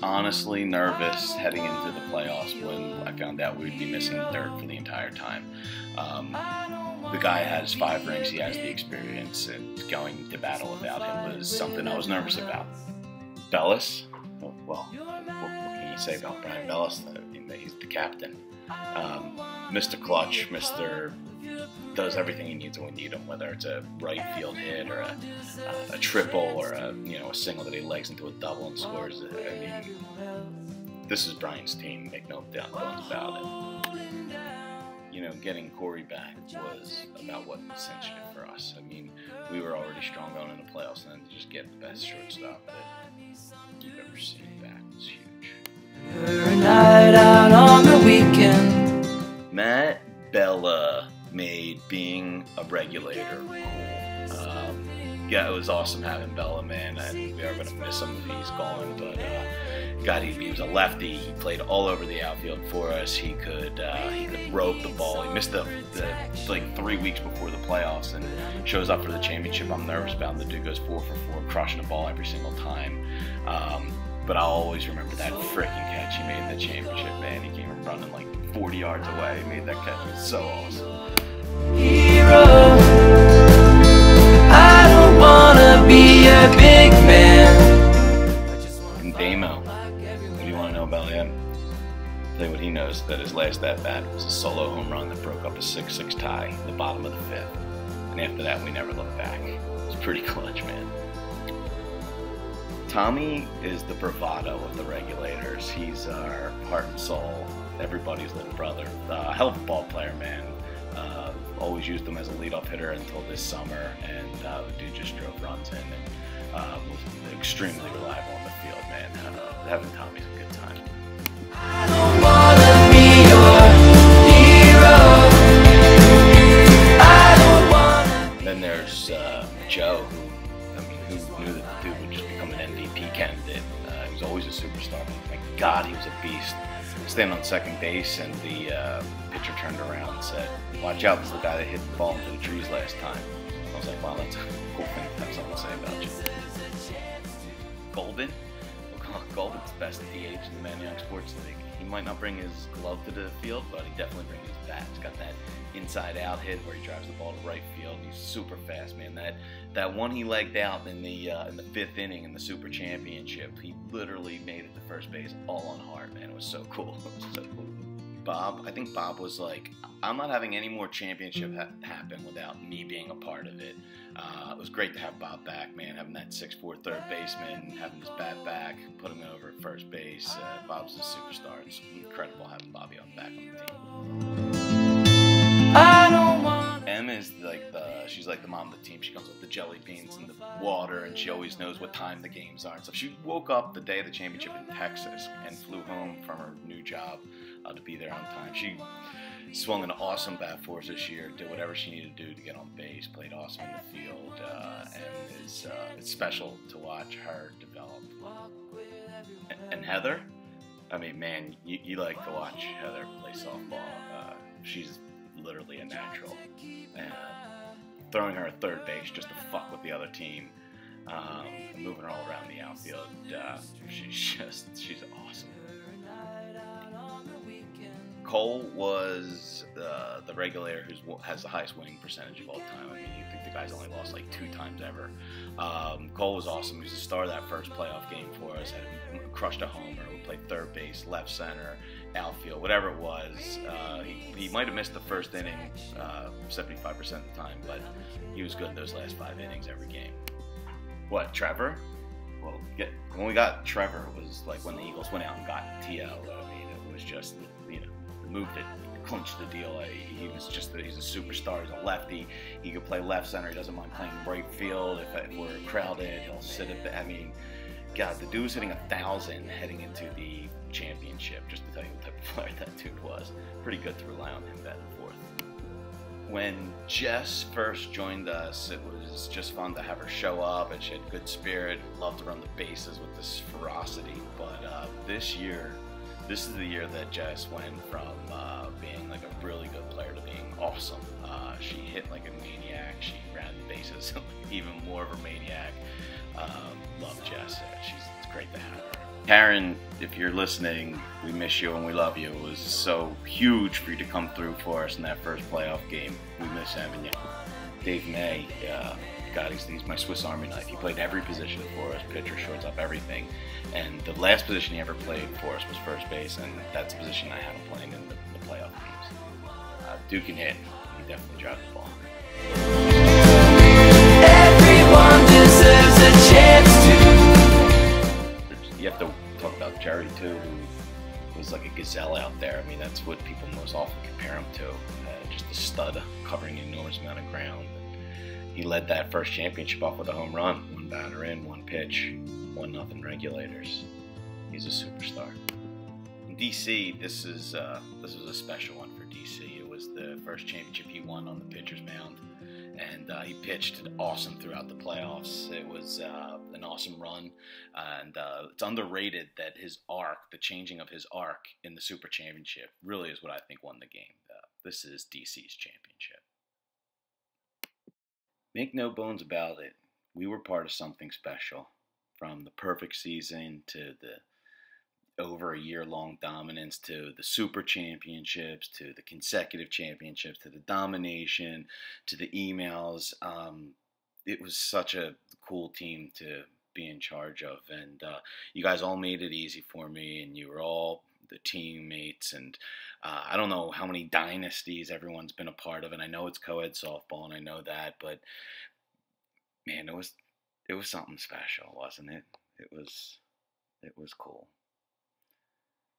honestly nervous heading into the playoffs when I found out we'd be missing Dirk for the entire time. The guy has 5 rings, he has the experience, and going to battle without him was something I was nervous about. Bellis? Well, what can you say about Brian Bellis? I mean, he's the captain. Mr. Clutch, Mr. does everything he needs when we need him, whether it's a right field hit or a triple or a single that he legs into a double and scores. I mean, this is Brian's team, make no doubt about it. Getting Corey back was about what cinched it for us. I mean, we were already strong going into the playoffs, and then to just get the best shortstop that you've ever seen back was huge. A night out on the weekend. Matt Bella made being a regulator cool. Yeah, it was awesome having Bella, man, and we are going to miss him if he's gone, but God, he was a lefty. He played all over the outfield for us. He could rope the ball. He missed the like 3 weeks before the playoffs and shows up for the championship. I'm nervous about him. The dude goes 4 for 4, crushing the ball every single time. But I'll always remember that freaking catch he made in the championship, man. He came running like 40 yards away. He made that catch. It was so awesome. Hero, I don't wanna be a big man. And Damo, what do you want to know about him? I'll tell you what he knows, that his last at-bat was a solo home run that broke up a 6-6 tie in the bottom of the 5th. And after that, we never looked back. It was pretty clutch, man. Tommy is the bravado of the regulators. He's our heart and soul, everybody's little brother. Hell of a ball player, man. Always used him as a leadoff hitter until this summer, and the dude just drove runs in and was extremely reliable on the field, man. Having Tommy's a good time. I don't wanna be your hero. I don't wanna. Then there's Joe, who knew that the dude would just become an MVP candidate. He was always a superstar. Thank God he was a beast. Standing on second base, and the pitcher turned around and said, "Watch out, this is the guy that hit the ball into the trees last time." I was like, wow, that's a cool thing to have something to say about you. Golden? Golden's the best DH in the Man Young Sports League. He might not bring his glove to the field, but he definitely brings his bat. He's got that inside-out hit where he drives the ball to right field. He's super fast, man. That one he legged out in the 5th inning in the Super Championship, he literally made it to first base all on heart, man. It was so cool. It was so cool. Bob, I think Bob was like, I'm not having any more championship happen without me being a part of it. It was great to have Bob back, man, having that 6'4" third baseman, having his bat back, putting him over at first base. Bob's a superstar. It's incredible having Bobby back on the team. I don't want. Em is she's like the mom of the team. She comes with the jelly beans and the water, and she always knows what time the games are and stuff. She woke up the day of the championship in Texas and flew home from her new job to be there on time. She swung an awesome bat for us this year, did whatever she needed to do to get on base, played awesome in the field, and it's special to watch her develop. And Heather, I mean, man, you like to watch Heather play softball. She's literally a natural. And throwing her at third base just to fuck with the other team, moving her all around the outfield, she's awesome. Cole was the regulator who has the highest winning percentage of all time. I mean, you think the guy's only lost like 2 times ever. Cole was awesome. He was the star of that first playoff game for us. Crushed a homer. We played third base, left center, outfield, whatever it was. He might have missed the first inning 75% of the time, but he was good those last 5 innings every game. What, Trevor? Well, when we got Trevor, it was like when the Eagles went out and got TL. I mean, it was just, the move that clinched the deal. He's a superstar. He's a lefty. He could play left center. He doesn't mind playing right field. If we're crowded, he'll sit at the, I mean, God, the dude was hitting 1,000 heading into the championship, just to tell you what type of player that dude was. Pretty good to rely on him back and forth. When Jess first joined us, it was just fun to have her show up, and she had good spirit, loved to run the bases with this ferocity. But this is the year that Jess went from being like a really good player to being awesome. She hit like a maniac. She ran the bases even more of a maniac. Love Jess. It's great to have her. Karen, if you're listening, we miss you and we love you. It was so huge for you to come through for us in that first playoff game. We miss having you. Dave May, God, he's my Swiss Army knife. He played every position for us, pitcher, shortstop, everything. And the last position he ever played for us was first base, and that's the position I had him playing in the playoff games. Duke can hit. He definitely drives the ball. Everyone deserves a chance to. You have to talk about Jerry, too, who was like a gazelle out there. I mean, that's what people most often compare him to. Just a stud covering an enormous amount of ground. He led that first championship off with a home run. One batter in, one pitch, 1-0 regulators. He's a superstar. In DC, this was a special one for DC. It was the first championship he won on the pitcher's mound. And he pitched awesome throughout the playoffs. It was an awesome run, and it's underrated that his arc, the changing of his arc in the Super Championship, really is what I think won the game. This is DC's championship. Make no bones about it, we were part of something special. From the perfect season to the over a year-long dominance to the Super Championships to the consecutive championships to the domination to the emails. It was such a cool team to be in charge of, and you guys all made it easy for me, and you were all the teammates, and I don't know how many dynasties everyone's been a part of, and I know it's co-ed softball, and I know that, but man, it was something special, wasn't it? It was cool.